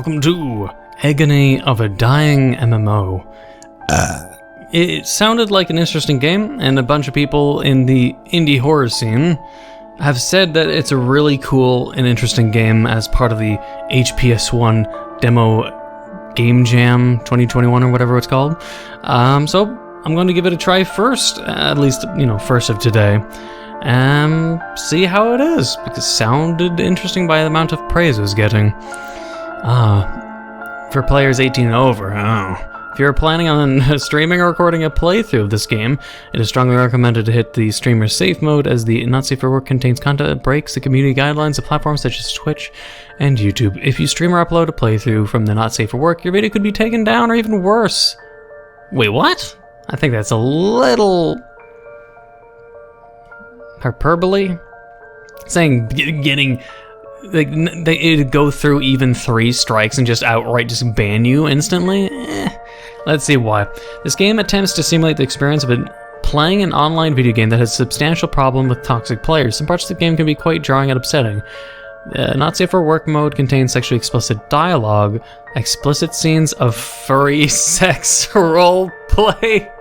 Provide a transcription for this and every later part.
welcome to Agony of a Dying MMO. It sounded like an interesting game, and a bunch of people in the indie horror scene have said that it's a really cool and interesting game as part of the HPS1 demo Game Jam 2021 or whatever it's called. So I'm going to give it a try first, at least, first of today, and see how it is, because it sounded interesting by the amount of praise it was getting. For players 18 and over, If you're planning on streaming or recording a playthrough of this game, it is strongly recommended to hit the streamer safe mode, as the not safe for work contains content that breaks the community guidelines of platforms such as Twitch and YouTube. If you stream or upload a playthrough from the not safe for work, your video could be taken down or even worse. Wait, what? I think that's a little hyperbole. Saying getting... it'd go through even 3 strikes and just outright just ban you instantly? Let's see why. This game attempts to simulate the experience of playing an online video game that has a substantial problem with toxic players. Some parts of the game can be quite jarring and upsetting. Not safe for work mode contains sexually explicit dialogue, explicit scenes of furry sex roleplay.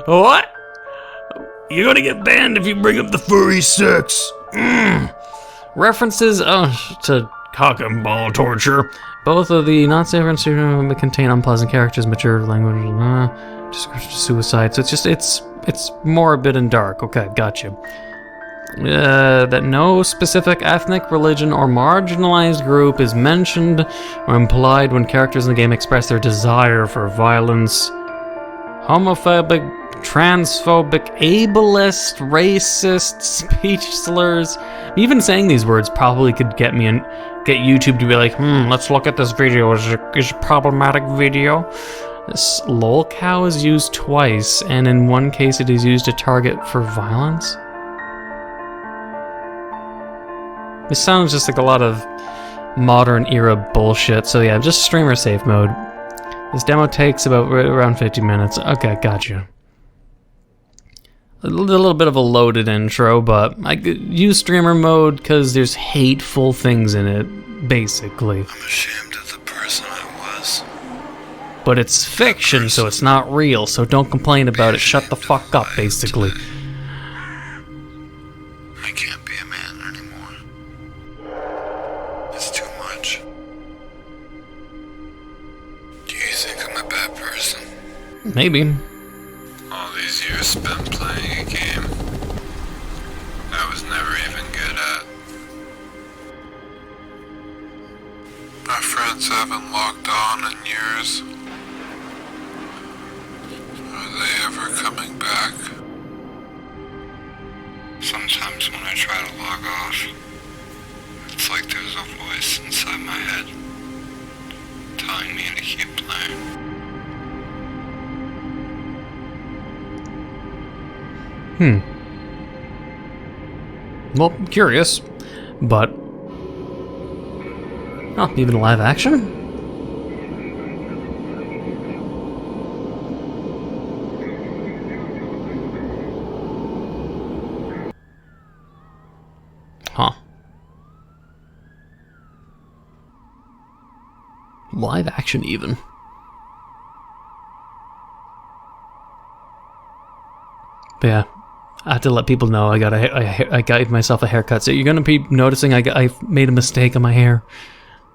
What? You're gonna get banned if you bring up the furry sex. References to cock and ball torture. Both of the not safe and contain unpleasant characters, mature language, description of suicide. So it's morbid and dark. Okay, gotcha. That no specific ethnic, religion, or marginalized group is mentioned or implied when characters in the game express their desire for violence. Homophobic, transphobic, ableist, racist, speech slurs. Even saying these words probably could get me and get YouTube to be like, let's look at this video. Is it a problematic video? This lolcow is used twice, and in one case it is used to target for violence. This sounds just like a lot of modern era bullshit. So yeah, just streamer safe mode. This demo takes around 50 minutes. Okay, gotcha. A little bit of a loaded intro, but I could use streamer mode because there's hateful things in it, basically. I'm ashamed of the person I was. But it's fiction, so it's not real, so don't complain about it. Shut the fuck up, basically. I can't be a man anymore. It's too much. Do you think I'm a bad person? Maybe. All these years spent playing a game I was never even good at. My friends haven't logged on in years. Are they ever coming back? Sometimes when I try to log off, it's like there's a voice inside my head telling me to keep playing. Well, curious, but... Oh, even live action? Huh. Live action, even. But yeah. I have to let people know I got myself a haircut. So you're gonna be noticing I made a mistake on my hair.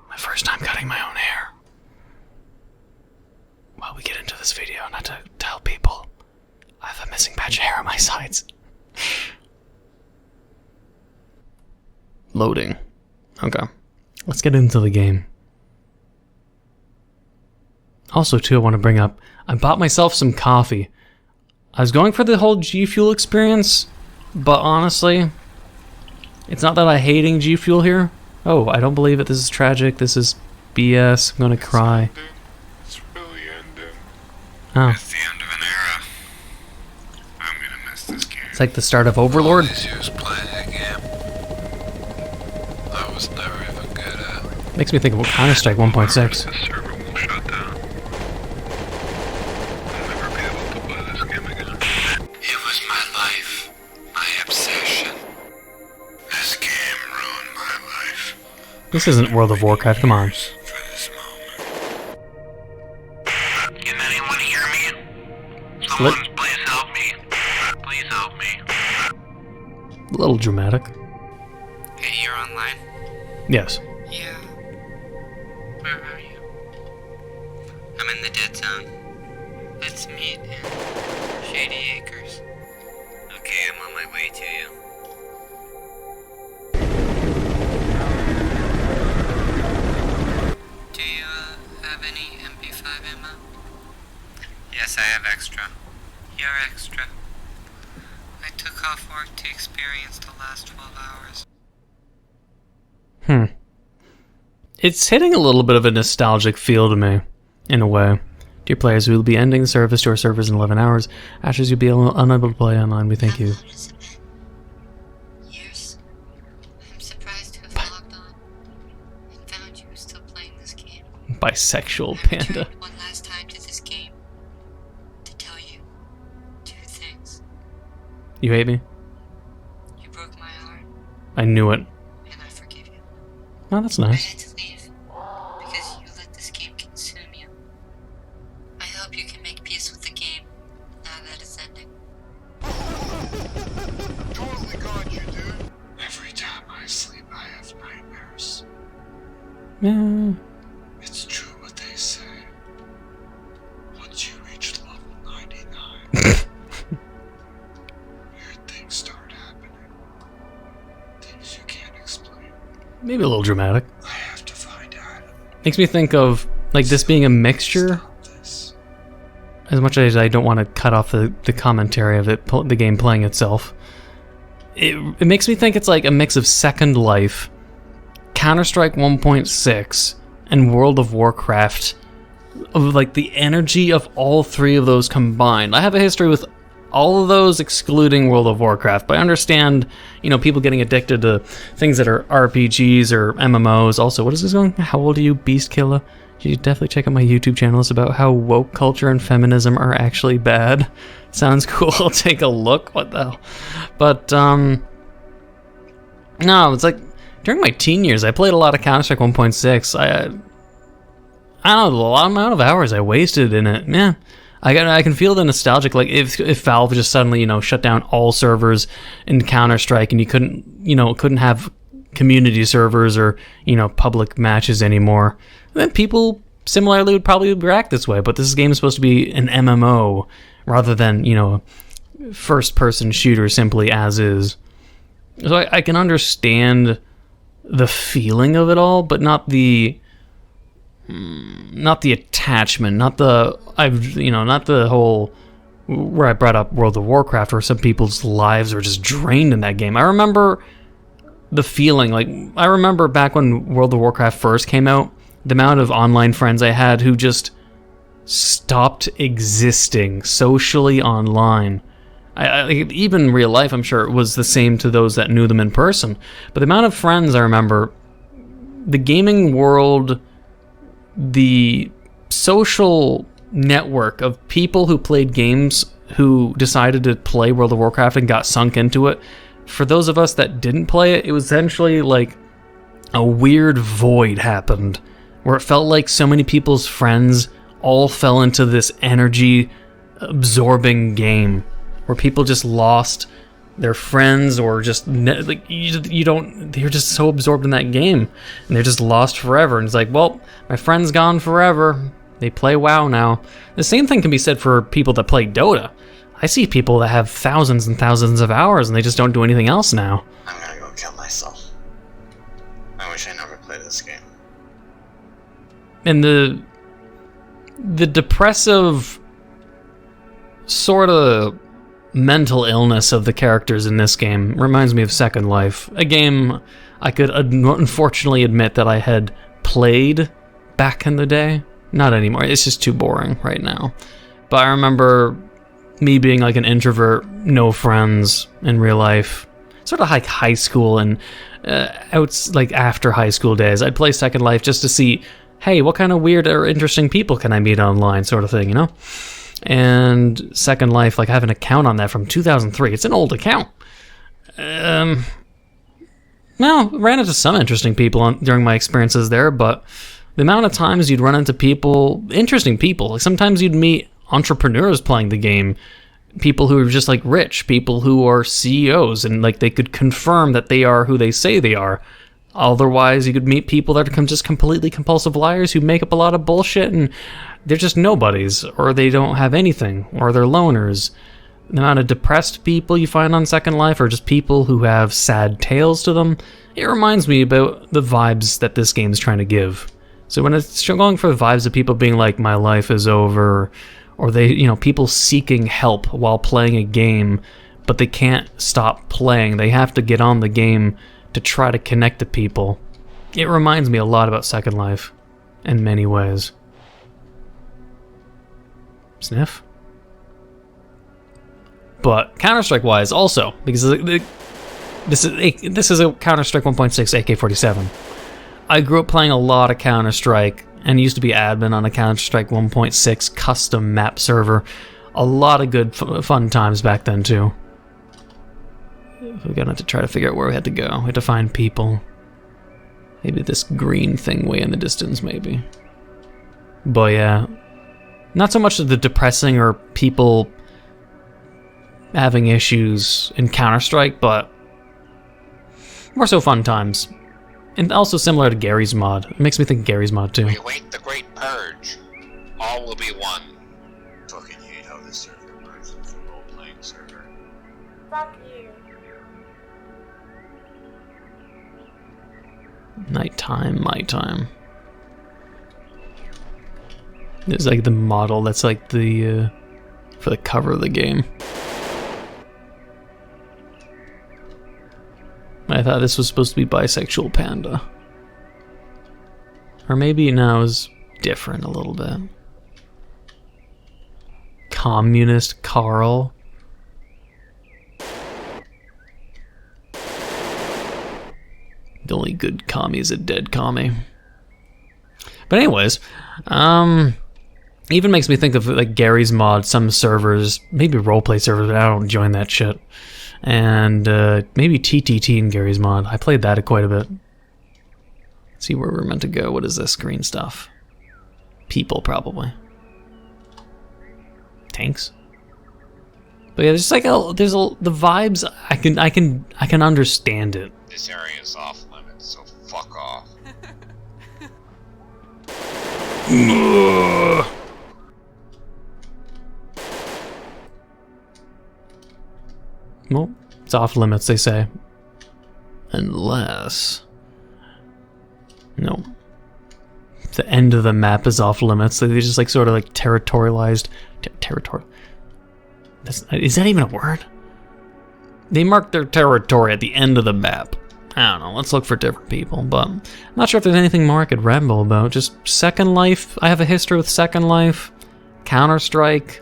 My first time cutting my own hair. While we get into this video, not to tell people I have a missing patch of hair on my sides. Loading. Okay. Let's get into the game. Also, too, I want to bring up, I bought myself some coffee. I was going for the whole G Fuel experience, but honestly, it's not that I'm hating G Fuel here. Oh, I don't believe it. This is tragic. This is BS. I'm gonna cry. It's really ending. Oh. It's the end of an era. I'm gonna miss this game. It's like the start of Overlord. All these years playing a game I was never even good at. Makes me think of Counter-Strike 1.6. The server will shut down. I'll never be able to play this game again. It was my life, my obsession. This game ruined my life. This isn't World of Warcraft, come on. For this moment. Can anyone hear me? Someone, please help me. Please help me. A little dramatic. Hey, you're online? Yes. Yeah. Where are you? I'm in the dead zone. Let's meet in Shady Acres. Okay, I'm on my way to you. Do you, have any MP5 ammo? Yes, I have extra. You're extra. I took off work to experience the last 12 hours. It's hitting a little bit of a nostalgic feel to me, in a way. Dear players, we will be ending the service to our servers in 11 hours. After you'll be unable to play online, we thank you. How long has it been? Years? I'm surprised to have logged on and found you still playing this game. Bisexual I panda. returned one last time to this game to tell you 2 things. You hate me? You broke my heart, I knew it. and I forgive you. Oh, that's I nice. had to leave because you let this game consume you. I hope you can make peace with the game now that it's ending. Totally got you, dude. Every time I sleep, I have nightmares. Yeah. It's true what they say. Once you reach level 99, weird things start happening. Things you can't explain. Maybe a little dramatic. I have to find Adam. Makes me think of, like, this being a mixture. Stop this. As much as I don't want to cut off the commentary of it, the game playing itself. It makes me think it's like a mix of Second Life, Counter-Strike 1.6, and World of Warcraft. Of like the energy of all 3 of those combined. I have a history with all of those excluding World of Warcraft, but I understand, you know, people getting addicted to things that are RPGs or MMOs. Also, what is this going? How old are you, Beast Killer? You should definitely check out my YouTube channel. It's about how woke culture and feminism are actually bad. Sounds cool. I'll take a look. What the hell? But, no, it's like, during my teen years, I played a lot of Counter-Strike 1.6. I don't know, the amount of hours I wasted in it. Yeah, I can feel the nostalgic, like if Valve just suddenly, you know, shut down all servers in Counter-Strike and you couldn't have community servers or, you know, public matches anymore, then people similarly would probably react this way. But this game is supposed to be an MMO rather than, you know, first-person shooter simply as is. So I can understand the feeling of it all, but not the attachment, not the whole where I brought up World of Warcraft, where some people's lives are just drained in that game. I remember the feeling, like I remember back when World of Warcraft first came out, the amount of online friends I had who just stopped existing socially online. I even real life, I'm sure it was the same to those that knew them in person. But the amount of friends I remember, the gaming world, the social network of people who played games, who decided to play World of Warcraft and got sunk into it. For those of us that didn't play it, it was essentially like a weird void happened, where it felt like so many people's friends all fell into this energy absorbing game, where people just lost their friends, or just like they're just so absorbed in that game and they're just lost forever. And it's like, well, my friend's gone forever, they play WoW now. The same thing can be said for people that play Dota. I see people that have thousands and thousands of hours and they just don't do anything else now. I'm gonna go kill myself. I wish I never played this game. And the depressive sort of mental illness of the characters in this game reminds me of Second Life, a game I could unfortunately admit that I had played back in the day. Not anymore, it's just too boring right now. But I remember me being like an introvert, no friends in real life, sort of like high school and like after high school days, I'd play Second Life just to see, hey, what kind of weird or interesting people can I meet online, sort of thing, you know? And Second Life, like I have an account on that from 2003. It's an old account. Well, ran into some interesting people during my experiences there, but the amount of times you'd run into people, interesting people, like sometimes you'd meet entrepreneurs playing the game, people who are just like rich, people who are CEOs, and like they could confirm that they are who they say they are. Otherwise, you could meet people that are just completely compulsive liars who make up a lot of bullshit and they're just nobodies, or they don't have anything, or they're loners. The amount of depressed people you find on Second Life, or just people who have sad tales to them, it reminds me about the vibes that this game is trying to give. So when it's going for the vibes of people being like, my life is over, or they, you know, people seeking help while playing a game, but they can't stop playing. They have to get on the game to try to connect to people. It reminds me a lot about Second Life in many ways. Sniff? But Counter-Strike wise also, because this is a Counter-Strike 1.6 AK-47. I grew up playing a lot of Counter-Strike and used to be admin on a Counter-Strike 1.6 custom map server. A lot of good fun times back then too. We're gonna have to try to figure out where we had to go. We had to find people. Maybe this green thing way in the distance, maybe. But yeah, not so much the depressing or people having issues in Counter-Strike, but more so fun times. And also similar to Gary's mod. It makes me think of Gary's mod too. We await the great purge. All will be one. Fucking hate how this server works. It's a role-playing server. Fuck you. Nighttime, my time. It's like the model that's like the for the cover of the game. I thought this was supposed to be bisexual panda. Or maybe now is different a little bit. Communist Carl. The only good commie is a dead commie. But anyways, even makes me think of like Gary's mod, some servers, maybe roleplay servers, but I don't join that shit. And maybe TTT in Gary's mod. I played that quite a bit. Let's see where we're meant to go. What is this green stuff? People, probably. Tanks. But yeah, there's like the vibes. I can understand it. This area is off limits, so fuck off. Well, it's off limits, they say. Unless... No. The end of the map is off limits. They just like sort of like territorialized... Territorial... Is that even a word? They mark their territory at the end of the map. I don't know, let's look for different people, but I'm not sure if there's anything more I could ramble about. Just Second Life, I have a history with Second Life, Counter-Strike,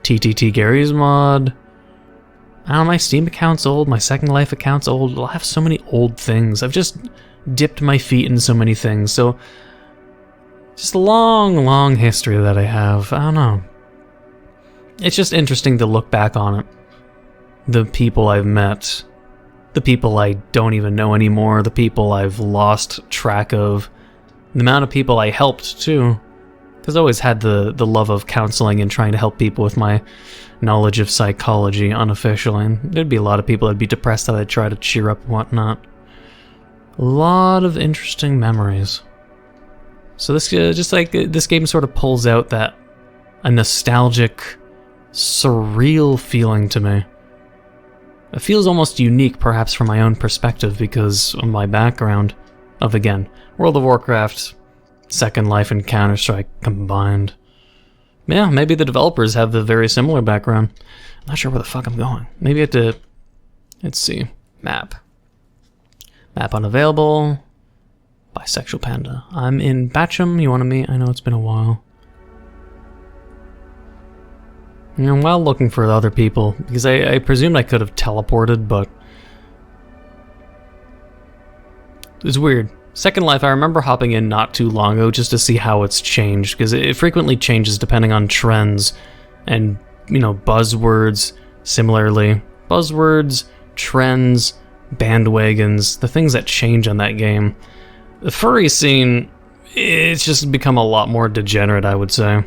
TTT Gary's mod. I don't know, my Steam account's old, my Second Life account's old. I'll have so many old things. I've just dipped my feet in so many things, so just a long, long history that I have. I don't know. It's just interesting to look back on it. The people I've met, the people I don't even know anymore, the people I've lost track of, the amount of people I helped too. Because I always had the love of counseling and trying to help people with my knowledge of psychology unofficially. And there'd be a lot of people that'd be depressed that I'd try to cheer up and whatnot. A lot of interesting memories. So this just like this game sort of pulls out that a nostalgic, surreal feeling to me. It feels almost unique, perhaps from my own perspective, because of my background of, again, World of Warcraft, Second Life, and Counter-Strike combined. Yeah, maybe the developers have the very similar background. I'm not sure where the fuck I'm going. Maybe I have to... Let's see. Map. Map unavailable. Bisexual Panda. I'm in Batcham. You want to meet? I know it's been a while. You know, while looking for other people, because I presumed I could have teleported, but it's weird. Second Life, I remember hopping in not too long ago just to see how it's changed, because it frequently changes depending on trends and, you know, buzzwords similarly. Buzzwords, trends, bandwagons, the things that change on that game. The furry scene, it's just become a lot more degenerate, I would say.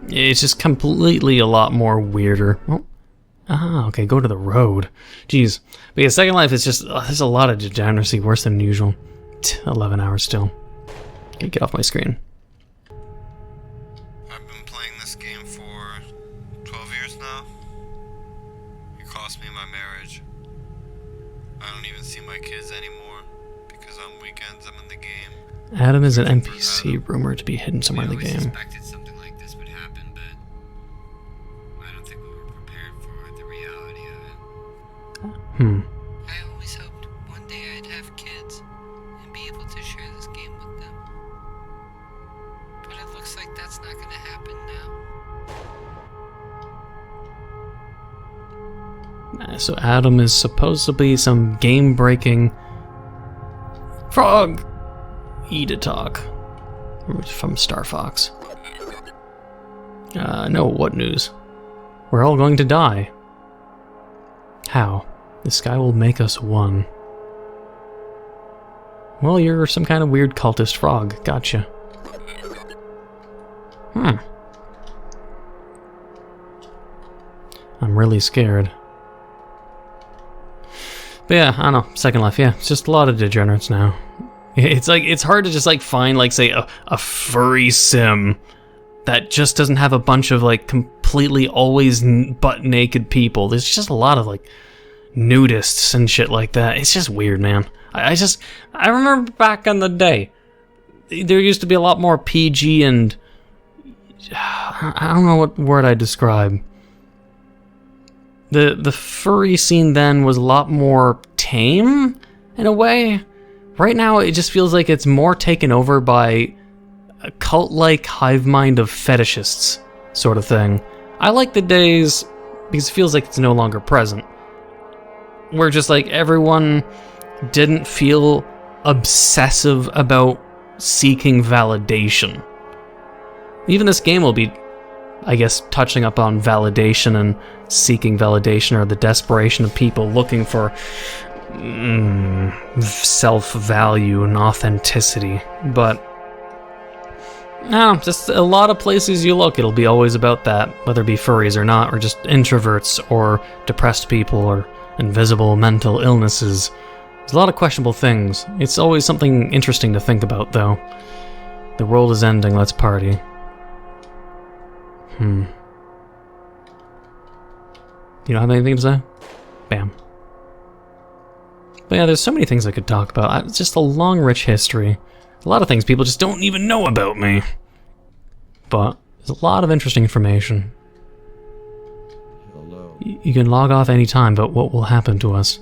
It's just completely a lot more weirder. Oh. Ah, okay, go to the road. Jeez. But yeah, Second Life is just, there's a lot of degeneracy, worse than usual. 11 hours still. Get off my screen. I've been playing this game for 12 years now. It cost me my marriage. I don't even see my kids anymore because on weekends I'm in the game. Adam is an NPC rumored to be hidden somewhere in the game. Suspected something like this would happen, but I don't think we were prepared for the reality of it. I always hoped one day I'd have kids and be able to share this game with them. But it looks like that's not gonna happen now. So Adam is supposed to be some game-breaking frog eat-a-talk from Star Fox. No, what news? We're all going to die. How? The sky will make us one. Well, you're some kind of weird cultist frog. Gotcha. I'm really scared. But yeah, I don't know. Second Life, yeah. It's just a lot of degenerates now. It's like, it's hard to just like find, like, say, a furry sim that just doesn't have a bunch of like completely always butt naked people. There's just a lot of like nudists and shit like that. It's just weird, man. I remember back in the day, there used to be a lot more PG and I don't know what word I'd describe. The furry scene then was a lot more tame in a way. Right now it just feels like it's more taken over by a cult-like hive mind of fetishists sort of thing. I like the days because it feels like it's no longer present, where just like everyone didn't feel obsessive about seeking validation. Even this game will be, I guess, touching up on validation and seeking validation, or the desperation of people looking for self-value and authenticity. But no, just a lot of places you look, it'll be always about that, whether it be furries or not, or just introverts, or depressed people, or invisible mental illnesses. There's a lot of questionable things. It's always something interesting to think about, though. The world is ending, let's party. You don't have anything to say? Bam. But yeah, there's so many things I could talk about. It's just a long, rich history. A lot of things people just don't even know about me. But there's a lot of interesting information. You can log off anytime, but what will happen to us?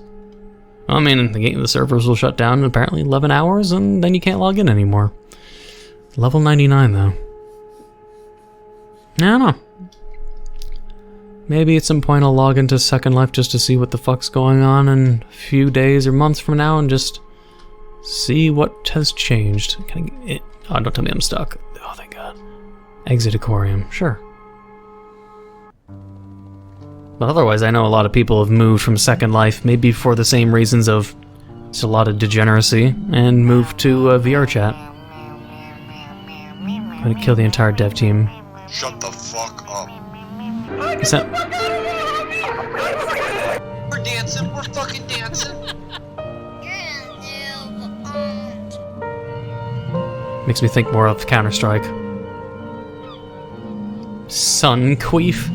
I mean, the servers will shut down in apparently 11 hours, and then you can't log in anymore. Level 99, though. I don't know. Maybe at some point I'll log into Second Life just to see what the fuck's going on in a few days or months from now and just see what has changed. Oh, don't tell me I'm stuck. Oh, thank God. Exit Aquarium. Sure. But otherwise, I know a lot of people have moved from Second Life, maybe for the same reasons of just a lot of degeneracy, and moved to VR chat. I'm gonna kill the entire dev team. Shut the fuck up. Is that... We're dancing, we're fucking dancing. Makes me think more of Counter-Strike. Sun queef.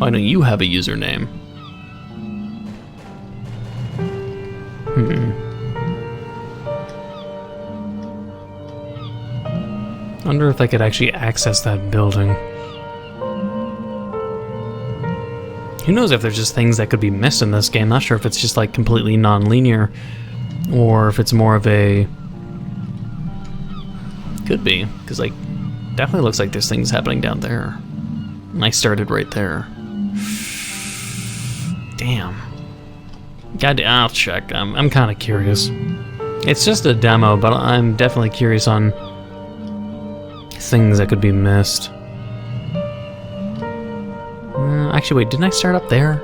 I know you have a username. Wonder if I could actually access that building. Who knows if there's just things that could be missed in this game. Not sure if it's just like completely non-linear, or if it's more of a... Could be, because like, definitely looks like there's things happening down there. And I started right there. Damn. God, I'll check. I'm kind of curious. It's just a demo, but I'm definitely curious on things that could be missed. Actually, wait, didn't I start up there?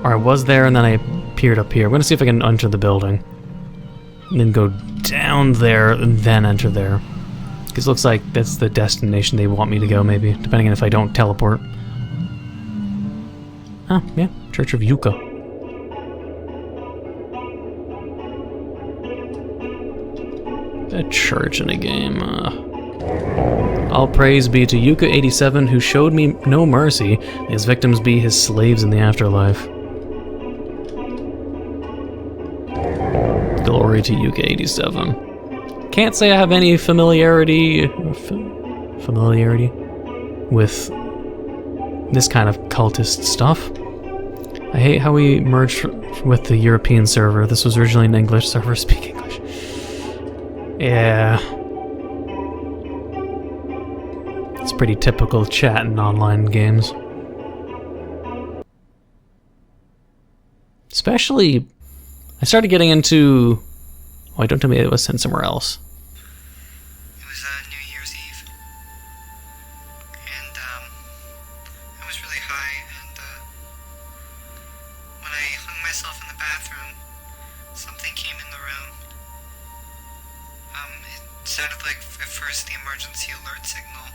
Or I was there and then I appeared up here. I'm gonna see if I can enter the building. And then go down there and then enter there. Because it looks like that's the destination they want me to go, maybe. Depending on if I don't teleport. Oh, yeah. Church of Yucca. A church in a game. All praise be to Yucca87, who showed me no mercy. May his victims be his slaves in the afterlife. Glory to Yucca87. Can't say I have any familiarity with this kind of cultist stuff. I hate how we merged with the European server. This was originally an English server. Speak English. Yeah. It's pretty typical chat in online games. Especially, I started getting into... Oh, don't tell me it was sent somewhere else. It was New Year's Eve, and I was really high, and when I hung myself in the bathroom, something came in the room. It sounded like at first the emergency alert signal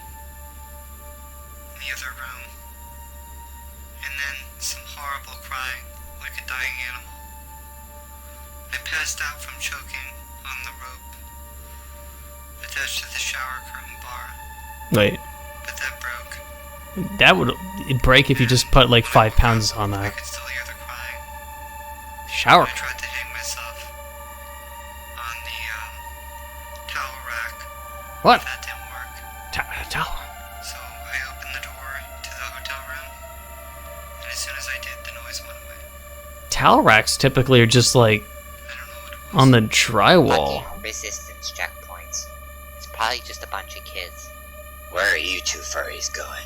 in the other room, and then some horrible crying, like a dying animal. I passed out from choking on the rope attached to the shower curtain bar. Wait. But that broke. That would break if you just put like 5 pounds on I that. could still hear the crying. Shower. I tried to hang myself on the towel rack. What? That didn't work. Towel. So I opened the door to the hotel room, and as soon as I did, the noise went away. Towel racks typically are just like I don't know what it was. on the drywall. Fucking resistance checkpoints. It's probably just a bunch of kids. Where are you two furries going?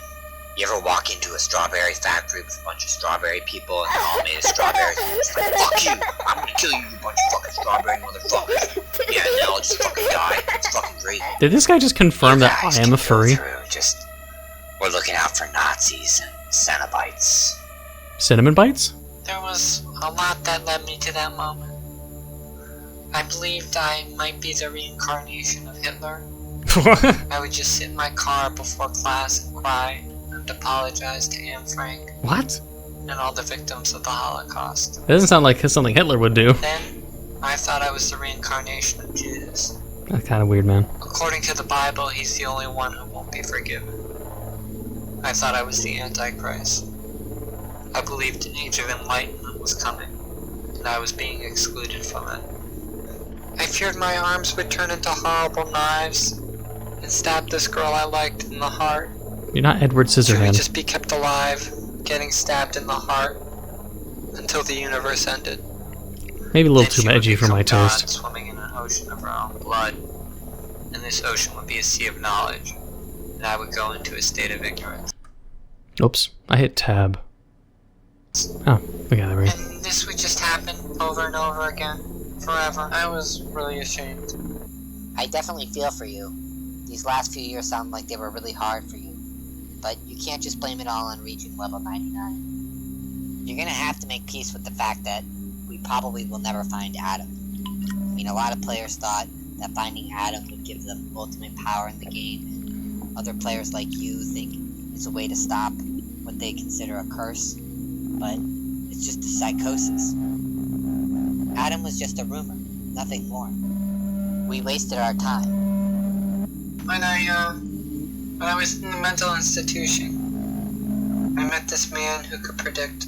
You ever walk into a strawberry factory with a bunch of strawberry people and they're all made of strawberries and it's like, fuck you! I'm gonna kill you, you bunch of fucking strawberry motherfuckers! Yeah, and they'll all just fucking die. It's fucking great. Did this guy just confirm that I am a furry? We're looking out for Nazis and Cenobites. Cinnamon bites? There was a lot that led me to that moment. I believed I might be the reincarnation of Hitler. I would just sit in my car before class and cry and apologize to Anne Frank What? and all the victims of the Holocaust. That doesn't sound like something Hitler would do. Then, I thought I was the reincarnation of Judas. That's kind of weird, man. According to the Bible, he's the only one who won't be forgiven. I thought I was the Antichrist. I believed an age of enlightenment was coming, and I was being excluded from it. I feared my arms would turn into horrible knives and stab this girl I liked in the heart. You're not Edward Should we Scissorhands. just be kept alive, getting stabbed in the heart, until the universe ended? Maybe a little Then too she would edgy for my become God, taste. swimming in an ocean of her own blood, and this ocean would be a sea of knowledge, and I would go into a state of ignorance. Oops, I hit tab. Oh, we got it right. And this would just happen over and over again, forever. I was really ashamed. I definitely feel for you. These last few years sound like they were really hard for you. But you can't just blame it all on reaching level 99. You're gonna have to make peace with the fact that we probably will never find Adam. I mean, a lot of players thought that finding Adam would give them ultimate power in the game, and other players like you think it's a way to stop what they consider a curse. But it's just a psychosis. Adam was just a rumor, nothing more. We wasted our time. When I was in the mental institution, I met this man who could predict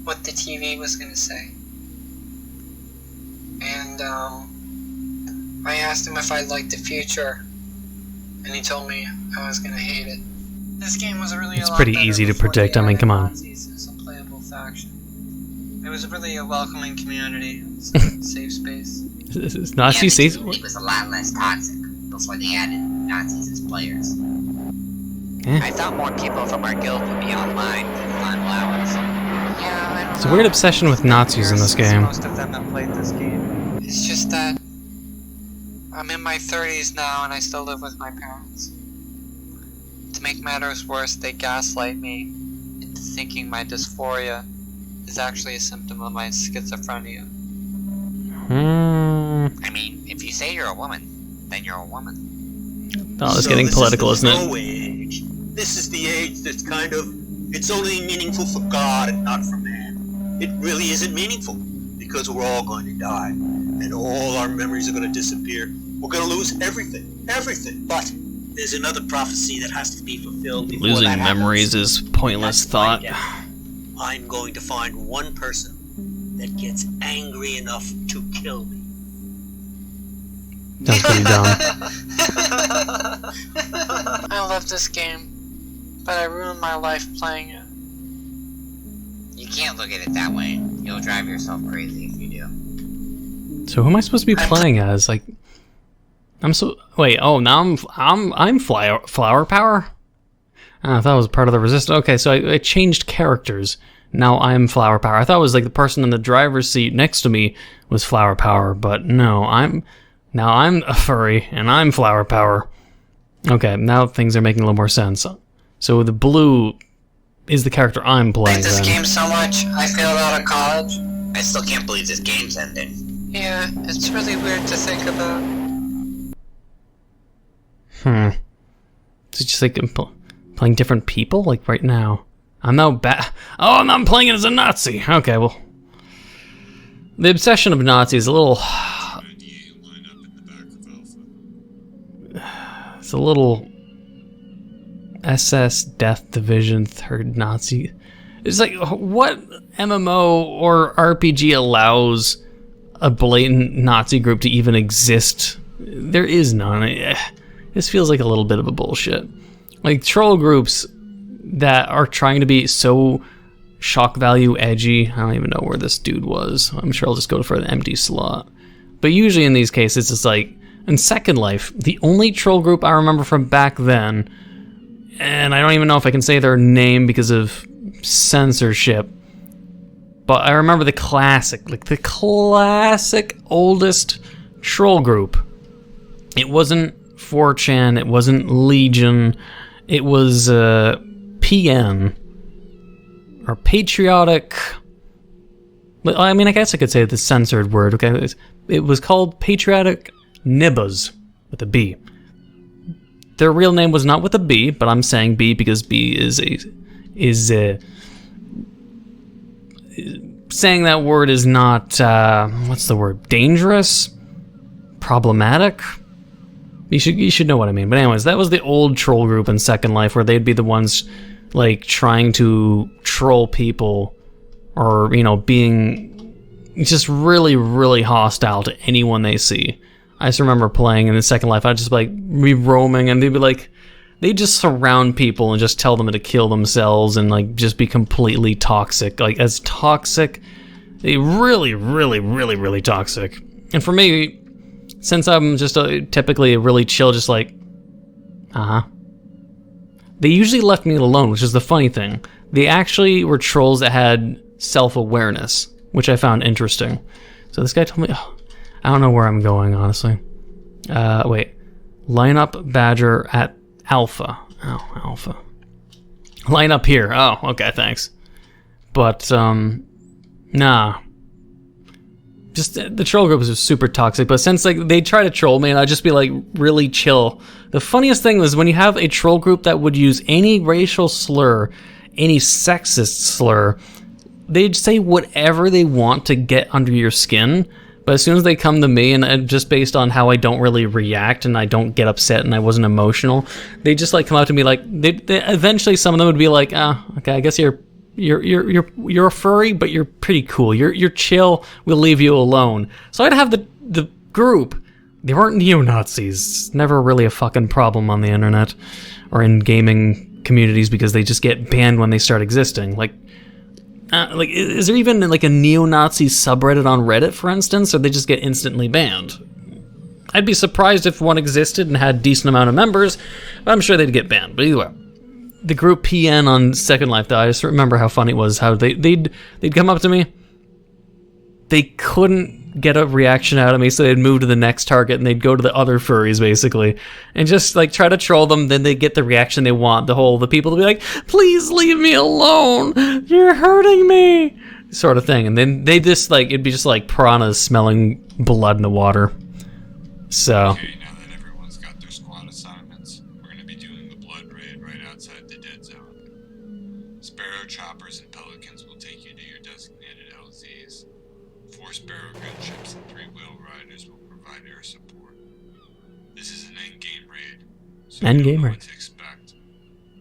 what the TV was gonna say. And, I asked him if I liked the future, and he told me I was gonna hate it. This game was really It's a lot pretty better easy to before predict, they I mean, added come on. Nazis as a playable faction. It was really a welcoming community, it's a safe space. It's Nazi safe. It was a lot less toxic before they added Nazis as players. I thought more people from our guild would be online for the final hours. Yeah, I don't It's a weird obsession with Nazis in this game. Most of them have played this game. It's just that I'm in my 30s now and I still live with my parents. To make matters worse, they gaslight me into thinking my dysphoria is actually a symptom of my schizophrenia. I mean, if you say you're a woman, then you're a woman. Oh, it's getting political, isn't it? No age. This is the age that's kind of, it's only meaningful for God and not for man. It really isn't meaningful, because we're all going to die, and all our memories are going to disappear. We're going to lose everything, everything. But there's another prophecy that has to be fulfilled before Losing that memories happens. is pointless That's my thought. guess. I'm going to find one person that gets angry enough to kill me. That's pretty dumb. I love this game, but I ruined my life playing it. You can't look at it that way. You'll drive yourself crazy if you do. So who am I supposed to be playing as? Like, wait. Oh, now I'm flower power. Oh, I thought it was part of the resistance. Okay, so I changed characters. Now I'm flower power. I thought it was like the person in the driver's seat next to me was flower power, but no, I'm a furry and I'm flower power. Okay, now things are making a little more sense. So the blue is the character I'm I playing. like this then. game so much, I failed out of college. I still can't believe this game's ending. Yeah, it's really weird to think about. Is it just like I'm playing different people? Like right now, I'm now Oh, I'm playing it as a Nazi. Okay, well, the obsession of Nazis is a little. It's a little. SS Death Division 3rd Nazi. It's like, what MMO or RPG allows a blatant Nazi group to even exist? There is none. This feels like a little bit of a bullshit. Like, troll groups that are trying to be so shock value edgy. I don't even know where this dude was. I'm sure I'll just go for an empty slot. But usually in these cases, it's like, in Second Life, the only troll group I remember from back then, and I don't even know if I can say their name because of censorship, but I remember the classic oldest troll group. It wasn't 4chan, it wasn't Legion, it was PN, or Patriotic. I mean, I guess I could say the censored word, okay? It was called Patriotic Nibbas, with a B. Their real name was not with a B, but I'm saying B because B is saying that word is not what's the word? Dangerous? Problematic? You should know what I mean. But anyways, that was the old troll group in Second Life where they'd be the ones like trying to troll people, or being just really, really hostile to anyone they see. I just remember playing in the Second Life, I'd just be roaming, and they'd just surround people and just tell them to kill themselves and like just be completely toxic. Like, as toxic, they really, really, really, really toxic. And for me, since I'm just typically a really chill, just like, they usually left me alone, which is the funny thing. They actually were trolls that had self-awareness, which I found interesting. So this guy told me, I don't know where I'm going, honestly. Wait. Line up Badger at Alpha. Oh, Alpha. Line up here. Oh, okay, thanks. But, nah. Just, the troll group was super toxic, but since, like, they try to troll me, and I'd just be, like, really chill. The funniest thing was when you have a troll group that would use any racial slur, any sexist slur, they'd say whatever they want to get under your skin. But as soon as they come to me, and just based on how I don't really react and I don't get upset and I wasn't emotional, they just like come out to me like they eventually some of them would be like, okay, I guess you're a furry, but you're pretty cool. You're chill. We'll leave you alone. So I'd have the group. They weren't neo-Nazis. Never really a fucking problem on the internet or in gaming communities because they just get banned when they start existing. Like, is there even like a neo-Nazi subreddit on Reddit, for instance, or they just get instantly banned? I'd be surprised if one existed and had a decent amount of members, but I'm sure they'd get banned. But either way, the group PN on Second Life, though, I just remember how funny it was. How they'd come up to me. they couldn't get a reaction out of me, so they'd move to the next target and they'd go to the other furries basically and just like try to troll them. Then they get the reaction they want. The people to be like, please leave me alone, you're hurting me, sort of thing. And then they just like, it'd be just like piranhas smelling blood in the water. So Okay, now that everyone's got their squad assignments, we're gonna be doing the blood raid right outside the dead zone. Sparrow choppers and pelicans will take you to your designated LZs. 4 Sparrow gunships and 3 wheel riders will provide air support. This is an endgame raid, so Endgame you don't know raid. what to expect.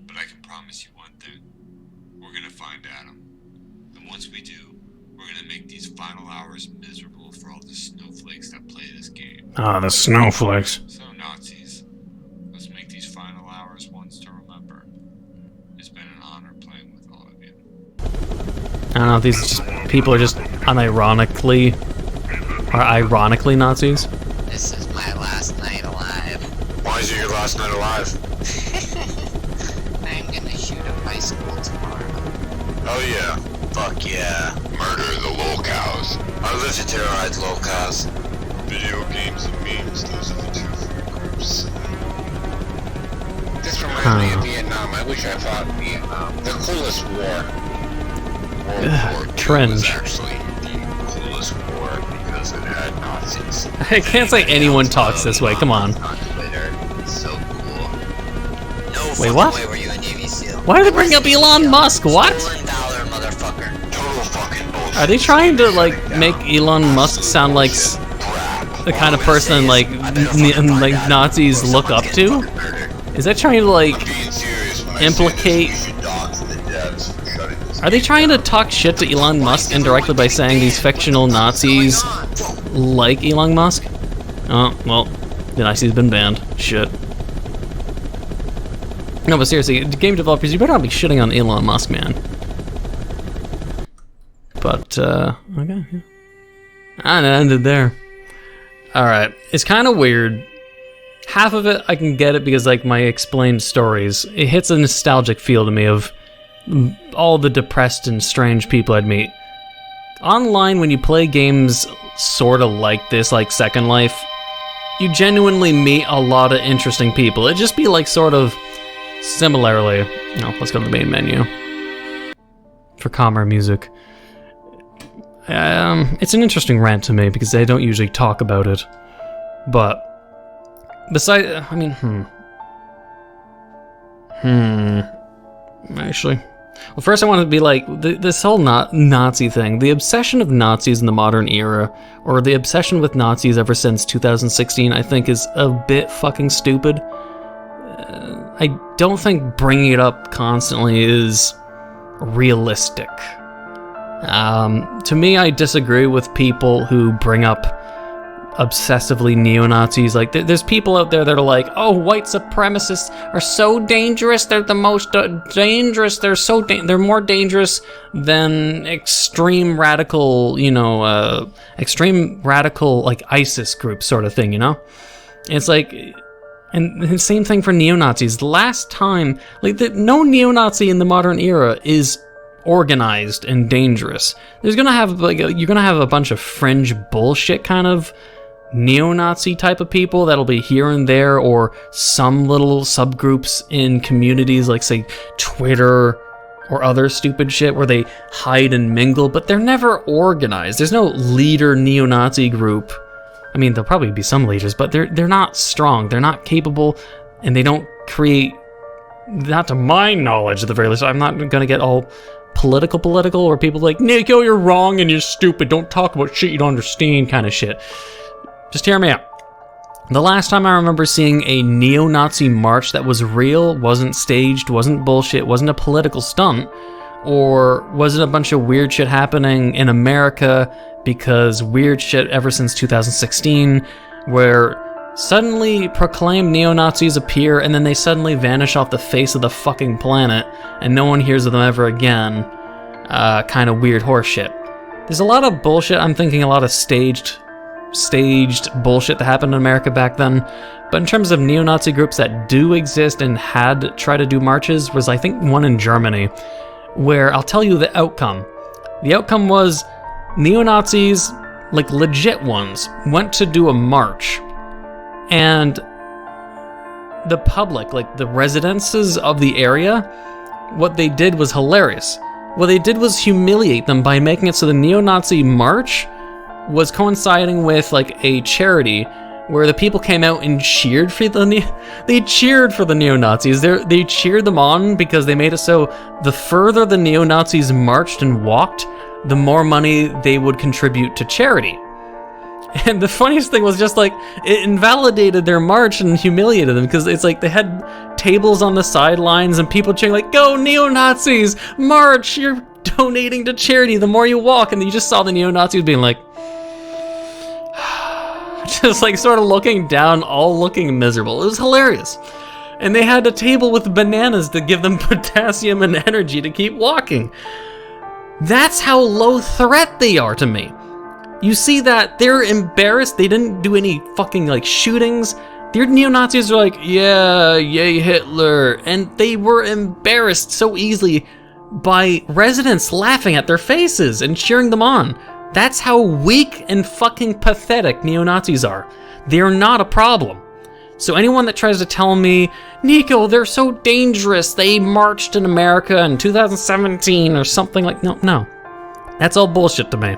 But I can promise you one thing: we're gonna find Adam, and once we do, we're gonna make these final hours miserable for all the snowflakes that play this game. ah, the snowflakes. So Nazis, let's make these final hours ones to remember. It's been an honor playing with all of you. I don't know if these just, people are just ironically Nazis. This is my last night alive. Why is it your last night alive? I'm gonna shoot up my school tomorrow. Oh yeah. Fuck yeah. Murder the lolcows. I live to terrorize lolcows. Video games and memes, those are the 2 food groups. This reminds me of Vietnam. I wish I fought in Vietnam. The coolest war. World War II cringe. was actually the coolest war because it had Nazis. I can't say anyone talks this way, come on. On Twitter. It's so cool. No Wait, fucking what? way were you a Navy SEAL. Why did they bring up Elon Musk? What? Stolen dollar, motherfucker. Total fucking bullshit. Are they trying to like make Elon Musk sound like the kind of person like Nazis look up to? Is that trying to like Being serious when I implicate? say this, you should dox the devs for shutting this Are they trying to talk shit to Elon Musk indirectly by saying these fictional Nazis like Elon Musk? Oh, well, the Nazis been banned. Shit. No, but seriously, game developers, you better not be shitting on Elon Musk, man. But, okay, yeah. And it ended there. Alright, it's kind of weird. Half of it, I can get it because, like, my explained stories. It hits a nostalgic feel to me of all the depressed and strange people I'd meet. Online, when you play games sort of like this, like Second Life, you genuinely meet a lot of interesting people. It'd just be like sort of similarly. No, let's go to the main menu. For calmer music. It's an interesting rant to me because they don't usually talk about it. But, besides, I mean, actually. Well, first I want to be like, this whole Nazi thing, the obsession of Nazis in the modern era, or the obsession with Nazis ever since 2016, I think is a bit fucking stupid. I don't think bringing it up constantly is realistic. To me, I disagree with people who bring up obsessively neo-Nazis. Like, there's people out there that are like, oh, white supremacists are so dangerous, they're the most dangerous, they're more dangerous than extreme radical, like ISIS group sort of thing, you know? And it's like, and the same thing for neo-Nazis. The last time, like, no neo-Nazi in the modern era is organized and dangerous. There's gonna have, like, you're gonna have a bunch of fringe bullshit kind of neo-Nazi type of people that'll be here and there, or some little subgroups in communities like, say, Twitter or other stupid shit where they hide and mingle, but they're never organized. There's no leader neo-Nazi group. I mean, there'll probably be some leaders, but they're not strong, they're not capable, and they don't create, not to my knowledge at the very least. I'm not gonna get all political, or people like, Neco, you're wrong and you're stupid, don't talk about shit you don't understand kind of shit. Just hear me out. The last time I remember seeing a neo-Nazi march that was real, wasn't staged, wasn't bullshit, wasn't a political stunt, or wasn't a bunch of weird shit happening in America because weird shit ever since 2016, where suddenly proclaimed neo-Nazis appear and then they suddenly vanish off the face of the fucking planet and no one hears of them ever again. Kind of weird horse shit. There's a lot of bullshit, I'm thinking a lot of staged bullshit that happened in America back then, but in terms of neo-Nazi groups that do exist and had tried to do marches, was I think one in Germany, where I'll tell you the outcome. The outcome was neo-Nazis like legit ones, went to do a march, and the public, like the residences of the area, what they did was hilarious. What they did was humiliate them by making it so the neo-Nazi march was coinciding with like a charity where the people came out and cheered for they cheered for the neo-Nazis. They cheered them on because they made it so the further the neo-Nazis marched and walked, the more money they would contribute to charity. And the funniest thing was just like, it invalidated their march and humiliated them, because it's like they had tables on the sidelines and people cheering like, go neo-Nazis, march, you're donating to charity the more you walk. And you just saw the neo-Nazis being like, just like sort of looking down, all looking miserable. It was hilarious. And they had a table with bananas to give them potassium and energy to keep walking. That's how low threat they are to me. You see that they're embarrassed. They didn't do any fucking like shootings. Their neo-Nazis are like, yeah, yay Hitler. And they were embarrassed so easily by residents laughing at their faces and cheering them on. That's how weak and fucking pathetic neo-Nazis are. They're not a problem. So anyone that tries to tell me, Neco, they're so dangerous, they marched in America in 2017 or something like, no. That's all bullshit to me.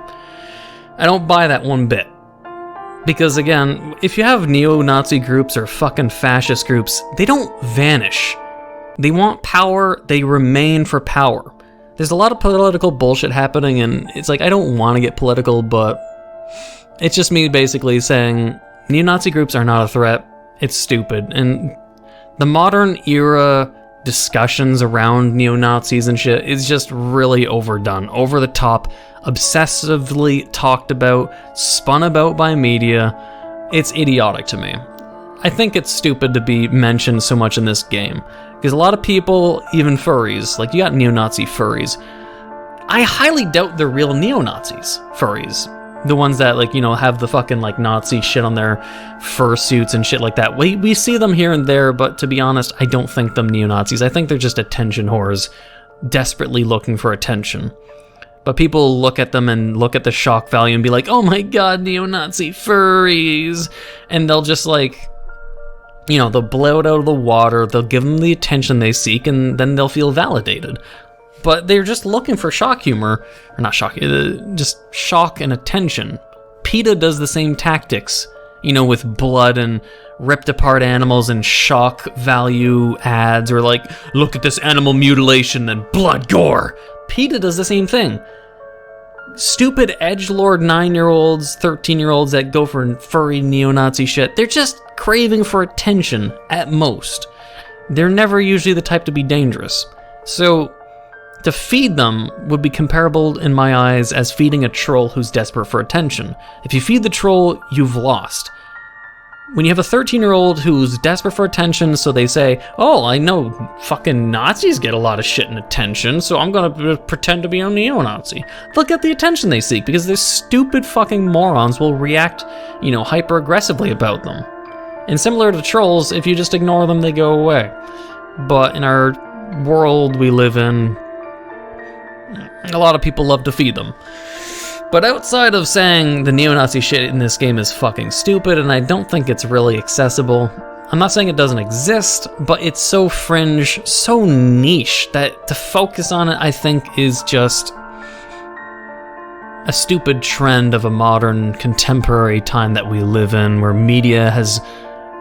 I don't buy that one bit. Because again, if you have neo-Nazi groups or fucking fascist groups, they don't vanish. They want power, they remain for power. There's a lot of political bullshit happening, and it's like, I don't want to get political, but it's just me basically saying neo-Nazi groups are not a threat. It's stupid. And the modern era discussions around neo-Nazis and shit is just really overdone, over the top, obsessively talked about, spun about by media. It's idiotic to me. I think it's stupid to be mentioned so much in this game, because a lot of people, even furries, like you got neo-Nazi furries, I highly doubt they're real neo-Nazis furries. The ones that, like, you know, have the fucking, like, Nazi shit on their fursuits and shit like that. We see them here and there, but to be honest, I don't think them neo-Nazis. I think they're just attention whores, desperately looking for attention. But people look at them and look at the shock value and be like, oh my god, neo-Nazi furries! And they'll just, like, you know, they'll blow it out of the water, they'll give them the attention they seek, and then they'll feel validated. But they're just looking for shock humor, or not shock, just shock and attention. PETA does the same tactics, you know, with blood and ripped apart animals and shock value ads, or like, look at this animal mutilation and blood gore. PETA does the same thing. Stupid edgelord 9-year-olds, 13-year-olds that go for furry neo-Nazi shit, they're just craving for attention, at most. They're never usually the type to be dangerous. So, to feed them would be comparable in my eyes as feeding a troll who's desperate for attention. If you feed the troll, you've lost. When you have a 13-year-old who's desperate for attention, so they say, oh, I know fucking Nazis get a lot of shit and attention, so I'm gonna pretend to be a neo-Nazi. They'll get the attention they seek, because these stupid fucking morons will react, you know, hyper-aggressively about them. And similar to trolls, if you just ignore them, they go away. But in our world we live in, a lot of people love to feed them. But outside of saying the neo-Nazi shit in this game is fucking stupid, and I don't think it's really accessible, I'm not saying it doesn't exist, but it's so fringe, so niche, that to focus on it, I think, is just a stupid trend of a modern, contemporary time that we live in, where media has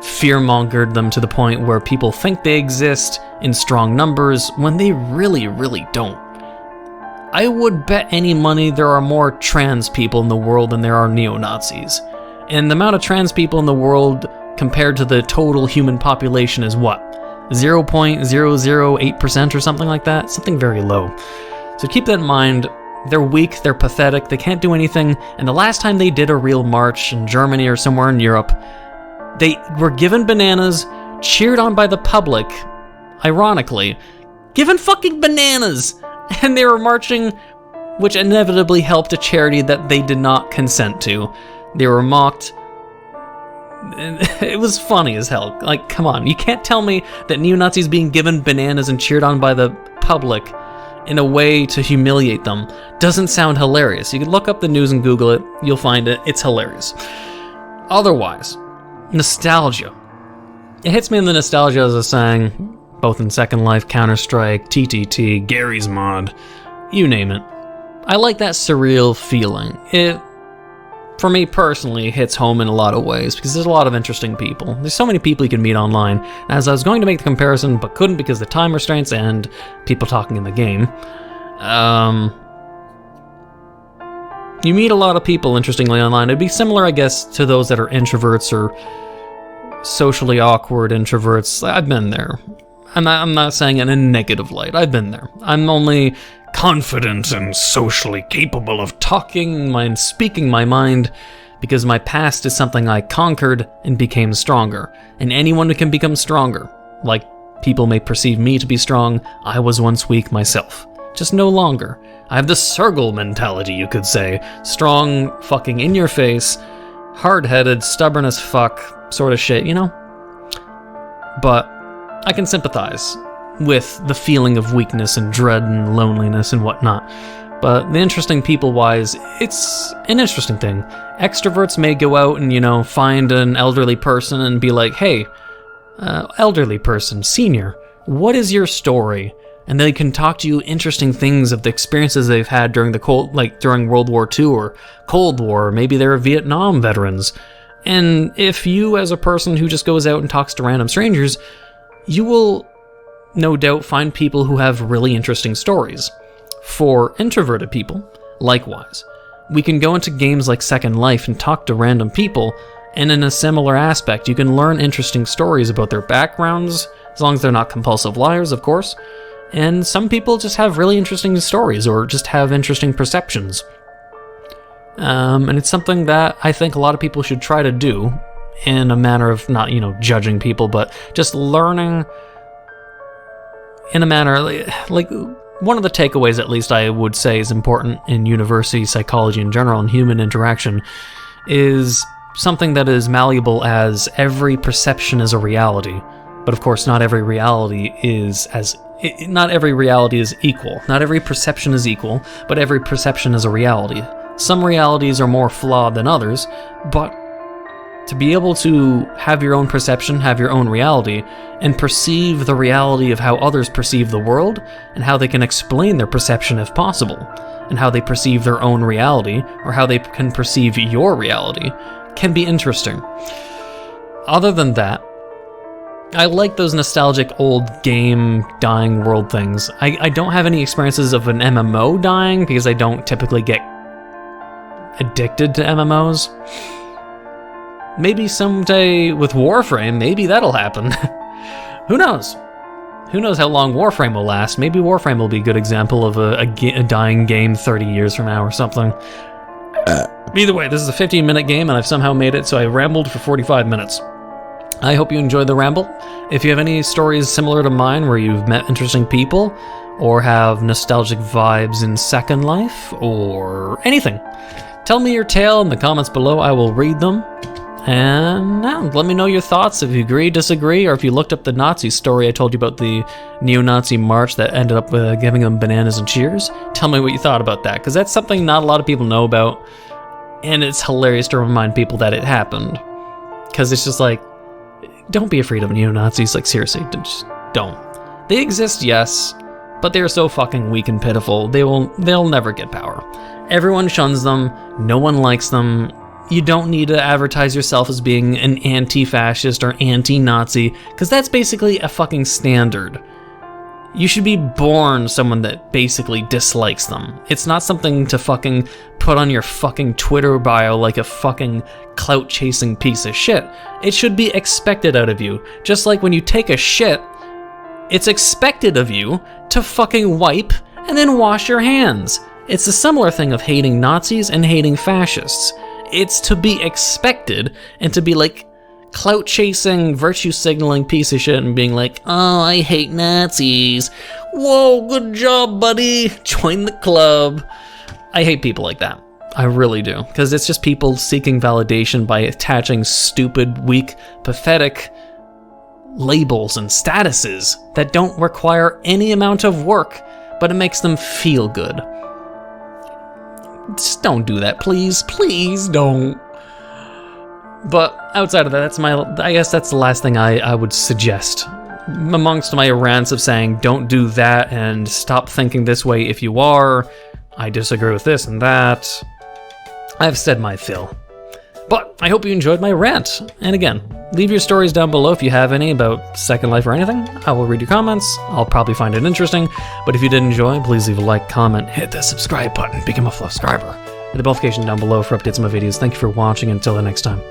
fear-mongered them to the point where people think they exist in strong numbers when they really, really don't. I would bet any money there are more trans people in the world than there are neo-Nazis. And the amount of trans people in the world compared to the total human population is what? 0.008% or something like that? Something very low. So keep that in mind. They're weak, they're pathetic, they can't do anything, and the last time they did a real march in Germany or somewhere in Europe, they were given bananas, cheered on by the public, ironically, given fucking bananas! And they were marching, which inevitably helped a charity that they did not consent to. They were mocked. It was funny as hell. Like, come on, you can't tell me that neo-Nazis being given bananas and cheered on by the public in a way to humiliate them doesn't sound hilarious. You can look up the news and Google it, you'll find it, it's hilarious. Otherwise, nostalgia. It hits me in the nostalgia, as I was saying, both in Second Life, Counter-Strike, TTT, Gary's Mod, you name it. I like that surreal feeling. It, for me personally, hits home in a lot of ways because there's a lot of interesting people. There's so many people you can meet online. As I was going to make the comparison, but couldn't because of the time restraints and people talking in the game. You meet a lot of people, interestingly, online. It'd be similar, I guess, to those that are introverts or socially awkward introverts. I've been there. I'm not saying it in a negative light. I've been there. I'm only confident and socially capable of talking and speaking my mind because my past is something I conquered and became stronger. And anyone can become stronger. Like people may perceive me to be strong, I was once weak myself. Just no longer. I have the Sergal mentality, you could say. Strong, fucking in your face, hard-headed, stubborn as fuck, sort of shit, you know? But I can sympathize with the feeling of weakness and dread and loneliness and whatnot. But the interesting people-wise, it's an interesting thing. Extroverts may go out and, you know, find an elderly person and be like, hey, elderly person, senior, what is your story? And they can talk to you interesting things of the experiences they've had during during World War II or Cold War, or maybe they're Vietnam veterans. And if you, as a person who just goes out and talks to random strangers, you will no doubt find people who have really interesting stories. For introverted people, likewise. We can go into games like Second Life and talk to random people, and in a similar aspect, you can learn interesting stories about their backgrounds, as long as they're not compulsive liars, of course. And some people just have really interesting stories, or just have interesting perceptions. And it's something that I think a lot of people should try to do, in a manner of not, you know, judging people, but just learning in a manner, like one of the takeaways, at least I would say, is important in university psychology in general and human interaction, is something that is malleable as every perception is a reality. But of course, not every reality is not every reality is equal. Not every perception is equal, but every perception is a reality. Some realities are more flawed than others, but to be able to have your own perception, have your own reality, and perceive the reality of how others perceive the world, and how they can explain their perception if possible, and how they perceive their own reality, or how they can perceive your reality, can be interesting. Other than that, I like those nostalgic old game dying world things. I don't have any experiences of an MMO dying, because I don't typically get addicted to MMOs. Maybe someday with Warframe, maybe that'll happen. Who knows? Who knows how long Warframe will last? Maybe Warframe will be a good example of a dying game 30 years from now or something. Either way, this is a 15-minute game and I've somehow made it, so I rambled for 45 minutes. I hope you enjoyed the ramble. If you have any stories similar to mine where you've met interesting people, or have nostalgic vibes in Second Life, or anything, tell me your tale in the comments below. I will read them. And now, let me know your thoughts, if you agree, disagree, or if you looked up the Nazi story I told you about, the neo-Nazi march that ended up giving them bananas and cheers. Tell me what you thought about that, because that's something not a lot of people know about, and it's hilarious to remind people that it happened. Because it's just like, don't be afraid of neo-Nazis, like seriously, just don't. They exist, yes, but they're so fucking weak and pitiful, they'll never get power. Everyone shuns them, no one likes them. You don't need to advertise yourself as being an anti-fascist or anti-Nazi, because that's basically a fucking standard. You should be born someone that basically dislikes them. It's not something to fucking put on your fucking Twitter bio like a fucking clout-chasing piece of shit. It should be expected out of you. Just like when you take a shit, it's expected of you to fucking wipe and then wash your hands. It's a similar thing of hating Nazis and hating fascists. It's to be expected, and to be like clout-chasing, virtue-signaling piece of shit and being like, oh, I hate Nazis. Whoa, good job, buddy. Join the club. I hate people like that. I really do. Because it's just people seeking validation by attaching stupid, weak, pathetic labels and statuses that don't require any amount of work, but it makes them feel good. Just don't do that, please. Please don't. But outside of that, I guess that's the last thing I would suggest. Amongst my rants of saying, don't do that and stop thinking this way if you are, I disagree with this and that, I've said my fill. But I hope you enjoyed my rant. And again, leave your stories down below if you have any about Second Life or anything. I will read your comments. I'll probably find it interesting. But if you did enjoy, please leave a like, comment, hit that subscribe button, become a subscriber. And the notification down below for updates on my videos. Thank you for watching. Until the next time.